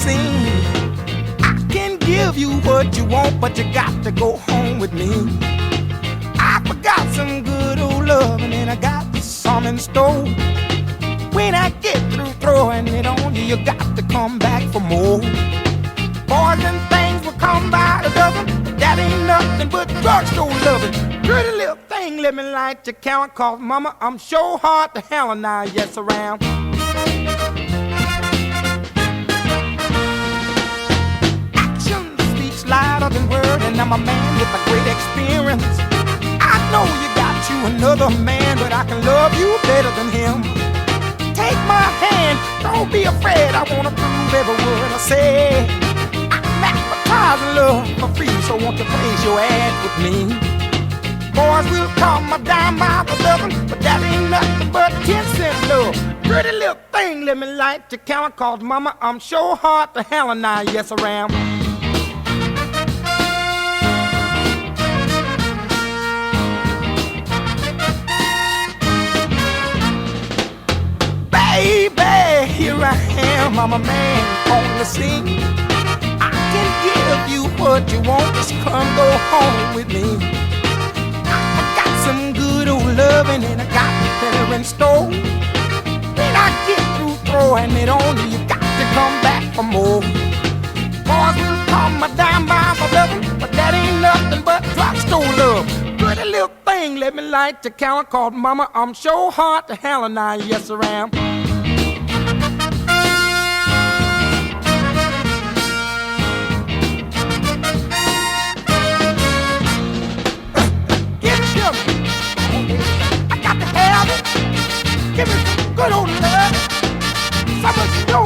scene. I can give you what you want, but you got to go home with me. I forgot some good old loving, and I got some in store. When I get through throwing it on you, you got to come back for more. Boys and things will come by the dozen, but that ain't nothing but drugstore loving. Pretty little thing, let me light your count, cause mama, I'm sure hard to hell and I yes around. Action speaks louder than word, and I'm a man with a great experience. I know you got you another man, but I can love you better than him. Take my hand, don't be afraid, I wanna prove every word I say. I'm advertising love for free, so won't you place your ad with me? Boys will call my dime by the dozen, but that ain't nothing but 10-cent love. Pretty little thing, let me light your count, cause mama, I'm sure hard to hell and I yes around. Baby, here I am, I'm a man on the scene. I can give you what you want, just come go home with me. I got some good old loving, and I got better in store. When I get through throwing it on you, you got to come back for more. Boys will call my dime by my loving, but that ain't nothing but drugstore love. Pretty little thing, let me light your count, called mama, I'm sure hard to hell and I yes around. Give me some good old love. Some of you know